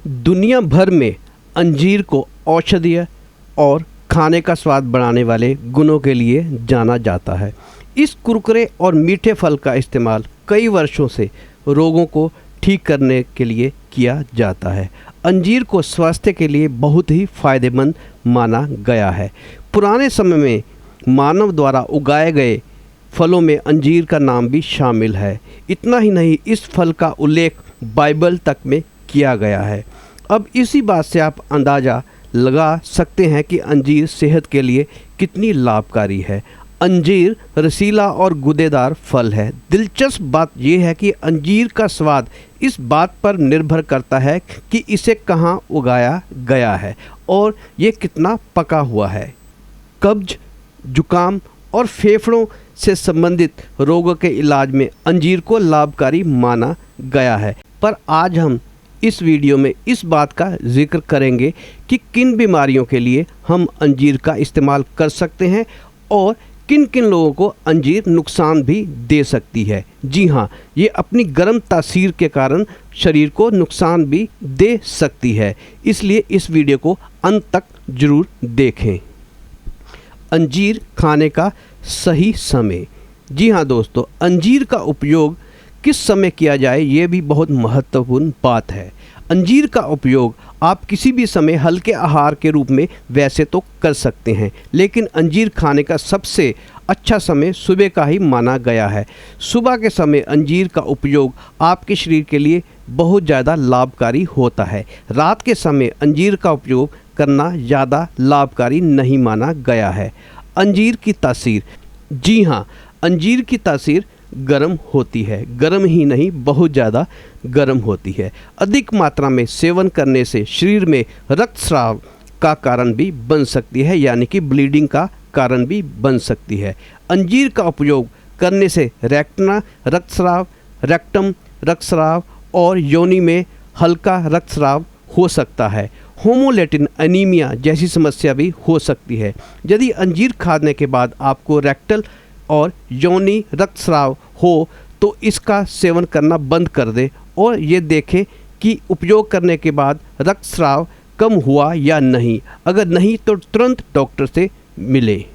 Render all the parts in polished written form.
दुनिया भर में अंजीर को औषधीय और खाने का स्वाद बढ़ाने वाले गुणों के लिए जाना जाता है। इस कुरकुरे और मीठे फल का इस्तेमाल कई वर्षों से रोगों को ठीक करने के लिए किया जाता है। अंजीर को स्वास्थ्य के लिए बहुत ही फायदेमंद माना गया है। पुराने समय में मानव द्वारा उगाए गए फलों में अंजीर का नाम भी शामिल है। इतना ही नहीं, इस फल का उल्लेख बाइबल तक में किया गया है। अब इसी बात से आप अंदाज़ा लगा सकते हैं कि अंजीर सेहत के लिए कितनी लाभकारी है। अंजीर रसीला और गूदेदार फल है। दिलचस्प बात यह है कि अंजीर का स्वाद इस बात पर निर्भर करता है कि इसे कहाँ उगाया गया है और ये कितना पका हुआ है। कब्ज, जुकाम और फेफड़ों से संबंधित रोगों के इलाज में अंजीर को लाभकारी माना गया है। पर आज हम इस वीडियो में इस बात का जिक्र करेंगे कि किन बीमारियों के लिए हम अंजीर का इस्तेमाल कर सकते हैं और किन किन लोगों को अंजीर नुकसान भी दे सकती है। जी हाँ, ये अपनी गर्म तासीर के कारण शरीर को नुकसान भी दे सकती है, इसलिए इस वीडियो को अंत तक ज़रूर देखें। अंजीर खाने का सही समय। जी हाँ दोस्तों, अंजीर का उपयोग किस समय किया जाए ये भी बहुत महत्वपूर्ण बात है। अंजीर का उपयोग आप किसी भी समय हल्के आहार के रूप में वैसे तो कर सकते हैं, लेकिन अंजीर खाने का सबसे अच्छा समय सुबह का ही माना गया है। सुबह के समय अंजीर का उपयोग आपके शरीर के लिए बहुत ज़्यादा लाभकारी होता है। रात के समय अंजीर का उपयोग करना ज़्यादा लाभकारी नहीं माना गया है। अंजीर की तासीर। जी हाँ, अंजीर की तासीर गर्म होती है। गर्म ही नहीं, बहुत ज़्यादा गर्म होती है। अधिक मात्रा में सेवन करने से शरीर में रक्तस्राव का कारण भी बन सकती है, यानी कि ब्लीडिंग का कारण भी बन सकती है। अंजीर का उपयोग करने से रेक्टना रक्तस्राव, रेक्टम रक्तस्राव और योनि में हल्का रक्तस्राव हो सकता है। होमोलेटिन एनीमिया जैसी समस्या भी हो सकती है। यदि अंजीर खाने के बाद आपको रेक्टल और योनि रक्तस्राव हो तो इसका सेवन करना बंद कर दें और ये देखें कि उपयोग करने के बाद रक्तस्राव कम हुआ या नहीं। अगर नहीं तो तुरंत डॉक्टर से मिले।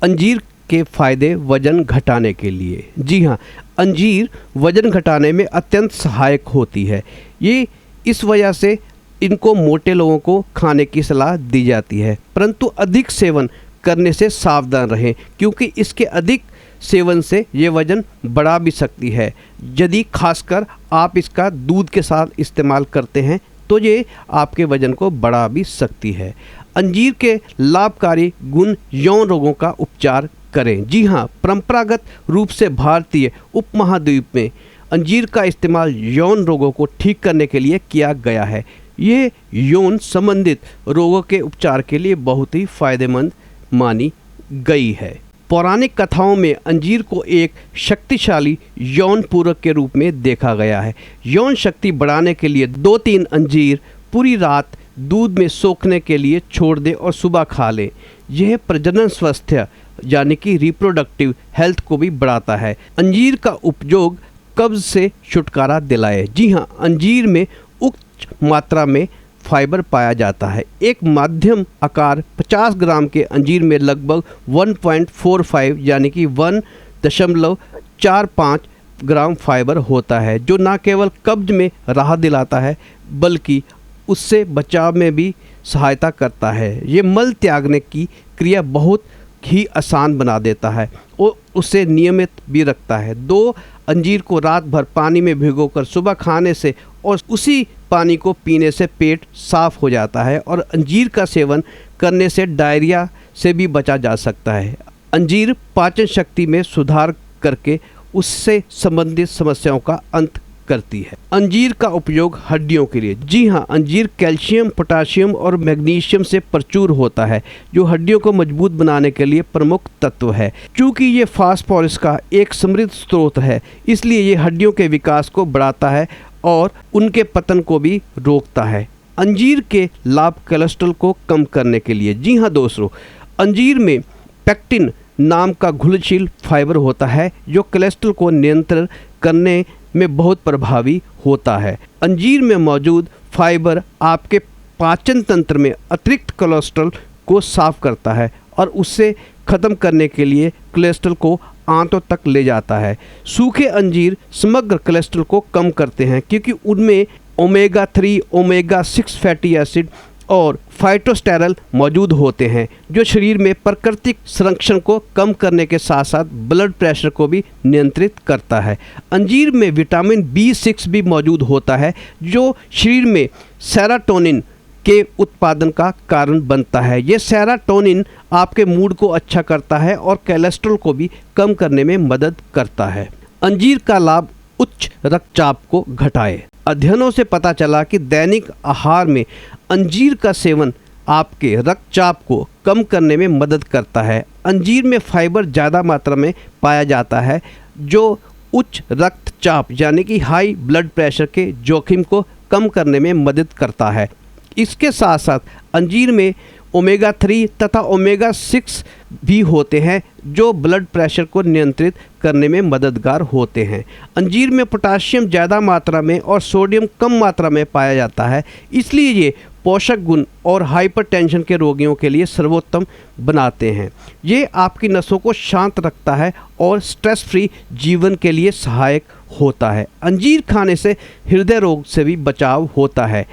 अंजीर के फ़ायदे वज़न घटाने के लिए। जी हाँ, अंजीर वज़न घटाने में अत्यंत सहायक होती है। ये इस वजह से इनको मोटे लोगों को खाने की सलाह दी जाती है, परंतु अधिक सेवन करने से सावधान रहें, क्योंकि इसके अधिक सेवन से ये वज़न बढ़ा भी सकती है। यदि खासकर आप इसका दूध के साथ इस्तेमाल करते हैं तो ये आपके वज़न को बढ़ा भी सकती है। अंजीर के लाभकारी गुण यौन रोगों का उपचार करें। जी हाँ, परंपरागत रूप से भारतीय उपमहाद्वीप में अंजीर का इस्तेमाल यौन रोगों को ठीक करने के लिए किया गया है। ये यौन संबंधित रोगों के उपचार के लिए बहुत ही फायदेमंद मानी गई है। पौराणिक कथाओं में अंजीर को एक शक्तिशाली यौन पूरक के रूप में देखा गया है। यौन शक्ति बढ़ाने के लिए 2-3 अंजीर पूरी रात दूध में सोखने के लिए छोड़ दें और सुबह खा लें। यह प्रजनन स्वास्थ्य यानी कि रिप्रोडक्टिव हेल्थ को भी बढ़ाता है। अंजीर का उपयोग कब्ज से छुटकारा दिलाए। जी हाँ, अंजीर में उच्च मात्रा में फाइबर पाया जाता है। एक मध्यम आकार 50 ग्राम के अंजीर में लगभग 1.45 यानी कि 1.45 ग्राम फाइबर होता है, जो न केवल कब्ज में राहत दिलाता है बल्कि उससे बचाव में भी सहायता करता है। ये मल त्यागने की क्रिया बहुत ही आसान बना देता है और उसे नियमित भी रखता है। 2 अंजीर को रात भर पानी में भिगोकर सुबह खाने से और उसी पानी को पीने से पेट साफ हो जाता है और अंजीर का सेवन करने से डायरिया से भी बचा जा सकता है। अंजीर पाचन शक्ति में सुधार करके उससे संबंधित समस्याओं का अंत करती है। अंजीर का उपयोग हड्डियों के लिए। जी हाँ, अंजीर कैल्शियम, पोटाशियम और मैग्नीशियम से प्रचुर होता है, जो हड्डियों को मजबूत बनाने के लिए प्रमुख तत्व है। चूँकि ये फास्फोरस का एक समृद्ध स्रोत है, इसलिए ये हड्डियों के विकास को बढ़ाता है और उनके पतन को भी रोकता है। अंजीर के लाभ कोलेस्ट्रॉल को कम करने के लिए। जी हाँ दोस्तों, अंजीर में पेक्टिन नाम का घुलनशील फाइबर होता है, जो कोलेस्ट्रॉल को नियंत्रण करने में बहुत प्रभावी होता है। अंजीर में मौजूद फाइबर आपके पाचन तंत्र में अतिरिक्त कोलेस्ट्रॉल को साफ करता है और उससे ख़त्म करने के लिए कोलेस्ट्रॉल को आंतों तक ले जाता है। सूखे अंजीर समग्र कोलेस्ट्रॉल को कम करते हैं क्योंकि उनमें ओमेगा 3, ओमेगा 6 फैटी एसिड और फाइटोस्टेरल मौजूद होते हैं जो शरीर में प्राकृतिक संरक्षण को कम करने के साथ साथ ब्लड प्रेशर को भी नियंत्रित करता है। अंजीर में विटामिन B6 भी मौजूद होता है जो शरीर में सेरोटोनिन के उत्पादन का कारण बनता है। ये सेरोटोनिन आपके मूड को अच्छा करता है और कोलेस्ट्रॉल को भी कम करने में मदद करता है। अंजीर का लाभ उच्च रक्तचाप को घटाए। अध्ययनों से पता चला कि दैनिक आहार में अंजीर का सेवन आपके रक्तचाप को कम करने में मदद करता है। अंजीर में फाइबर ज़्यादा मात्रा में पाया जाता है जो उच्च रक्तचाप यानी कि हाई ब्लड प्रेशर के जोखिम को कम करने में मदद करता है। इसके साथ साथ अंजीर में ओमेगा 3 तथा ओमेगा 6 भी होते हैं जो ब्लड प्रेशर को नियंत्रित करने में मददगार होते हैं। अंजीर में पोटाशियम ज़्यादा मात्रा में और सोडियम कम मात्रा में पाया जाता है, इसलिए ये पोषक गुण और हाइपरटेंशन के रोगियों के लिए सर्वोत्तम बनाते हैं। ये आपकी नसों को शांत रखता है और स्ट्रेस फ्री जीवन के लिए सहायक होता है। अंजीर खाने से हृदय रोग से भी बचाव होता है।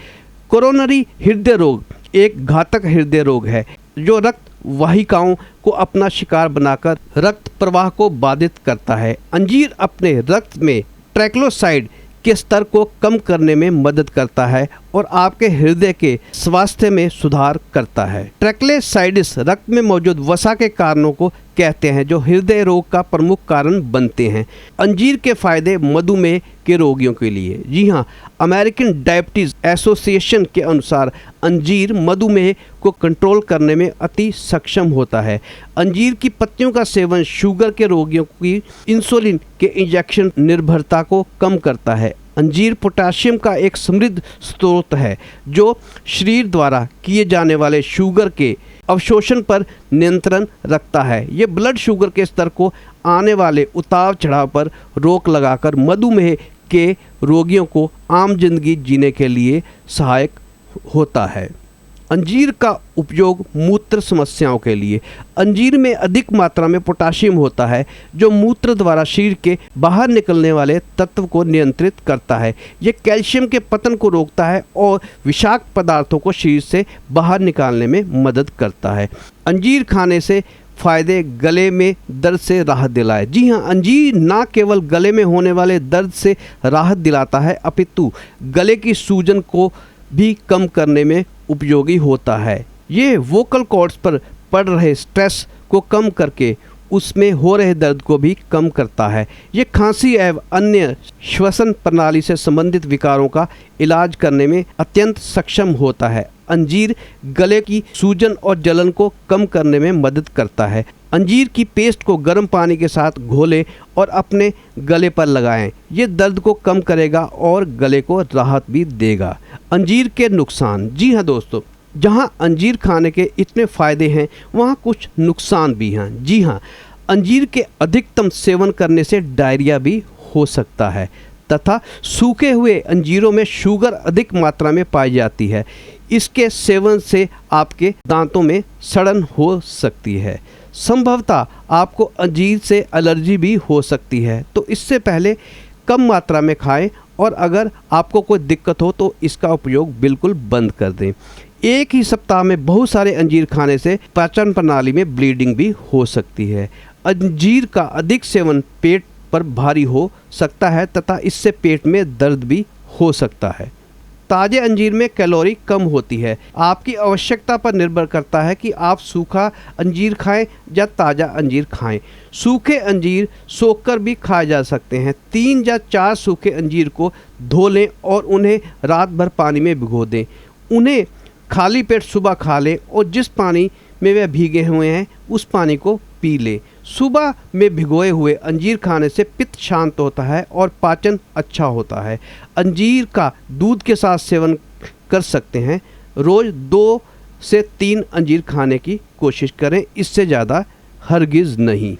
कोरोनरी हृदय रोग एक घातक हृदय रोग है जो रक्त वाहिकाओं को अपना शिकार बनाकर रक्त प्रवाह को बाधित करता है। अंजीर अपने रक्त में ट्राइग्लिसराइड के स्तर को कम करने में मदद करता है और आपके हृदय के स्वास्थ्य में सुधार करता है। ट्राइग्लिसराइड्स रक्त में मौजूद वसा के कारणों को कहते हैं जो हृदय रोग का प्रमुख कारण बनते हैं। अंजीर के फायदे मधुमेह के रोगियों के लिए। जी हाँ, अमेरिकन डायबिटीज़ एसोसिएशन के अनुसार अंजीर मधुमेह को कंट्रोल करने में अति सक्षम होता है। अंजीर की पत्तियों का सेवन शुगर के रोगियों की इंसुलिन के इंजेक्शन निर्भरता को कम करता है। अंजीर पोटाशियम का एक समृद्ध स्रोत है जो शरीर द्वारा किए जाने वाले शुगर के अवशोषण पर नियंत्रण रखता है। ये ब्लड शुगर के स्तर को आने वाले उतार चढ़ाव पर रोक लगाकर मधुमेह के रोगियों को आम जिंदगी जीने के लिए सहायक होता है। अंजीर का उपयोग मूत्र समस्याओं के लिए। अंजीर में अधिक मात्रा में पोटाशियम होता है जो मूत्र द्वारा शरीर के बाहर निकलने वाले तत्व को नियंत्रित करता है। यह कैल्शियम के पतन को रोकता है और विषाक्त पदार्थों को शरीर से बाहर निकालने में मदद करता है। अंजीर खाने से फ़ायदे गले में दर्द से राहत दिलाए। जी हाँ, अंजीर ना केवल गले में होने वाले दर्द से राहत दिलाता है अपितु गले की सूजन को भी कम करने में उपयोगी होता है। ये वोकल कॉर्ड्स पर पड़ रहे स्ट्रेस को कम करके उसमें हो रहे दर्द को भी कम करता है। ये खांसी एवं अन्य श्वसन प्रणाली से संबंधित विकारों का इलाज करने में अत्यंत सक्षम होता है। अंजीर गले की सूजन और जलन को कम करने में मदद करता है। अंजीर की पेस्ट को गर्म पानी के साथ घोलें और अपने गले पर लगाएं। ये दर्द को कम करेगा और गले को राहत भी देगा। अंजीर के नुकसान। जी हाँ दोस्तों, जहाँ अंजीर खाने के इतने फ़ायदे हैं वहाँ कुछ नुकसान भी हैं। जी हाँ, अंजीर के अधिकतम सेवन करने से डायरिया भी हो सकता है तथा सूखे हुए अंजीरों में शुगर अधिक मात्रा में पाई जाती है। इसके सेवन से आपके दांतों में सड़न हो सकती है। संभवतः आपको अंजीर से एलर्जी भी हो सकती है, तो इससे पहले कम मात्रा में खाएं और अगर आपको कोई दिक्कत हो तो इसका उपयोग बिल्कुल बंद कर दें। एक ही सप्ताह में बहुत सारे अंजीर खाने से पाचन प्रणाली में ब्लीडिंग भी हो सकती है। अंजीर का अधिक सेवन पेट पर भारी हो सकता है तथा इससे पेट में दर्द भी हो सकता है। ताज़े अंजीर में कैलोरी कम होती है। आपकी आवश्यकता पर निर्भर करता है कि आप सूखा अंजीर खाएं या ताज़ा अंजीर खाएं। सूखे अंजीर सोखकर भी खाए जा सकते हैं। 3 या 4 सूखे अंजीर को धो लें और उन्हें रात भर पानी में भिगो दें। उन्हें खाली पेट सुबह खा लें और जिस पानी में वे भीगे हुए हैं उस पानी को पी लें। सुबह में भिगोए हुए अंजीर खाने से पित्त शांत होता है और पाचन अच्छा होता है। अंजीर का दूध के साथ सेवन कर सकते हैं। रोज़ 2 से 3 अंजीर खाने की कोशिश करें, इससे ज़्यादा हरगिज़ नहीं।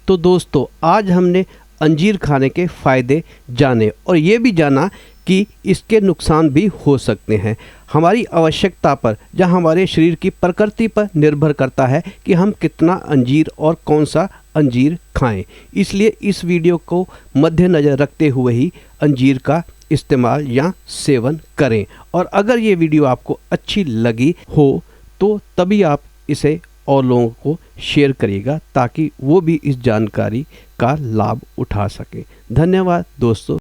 तो दोस्तों, आज हमने अंजीर खाने के फ़ायदे जाने और ये भी जाना कि इसके नुकसान भी हो सकते हैं। हमारी आवश्यकता पर या हमारे शरीर की प्रकृति पर निर्भर करता है कि हम कितना अंजीर और कौन सा अंजीर खाएं। इसलिए इस वीडियो को मद्देनज़र रखते हुए ही अंजीर का इस्तेमाल या सेवन करें। और अगर ये वीडियो आपको अच्छी लगी हो तो तभी आप इसे और लोगों को शेयर करिएगा ताकि वो भी इस जानकारी का लाभ उठा सकें। धन्यवाद दोस्तों।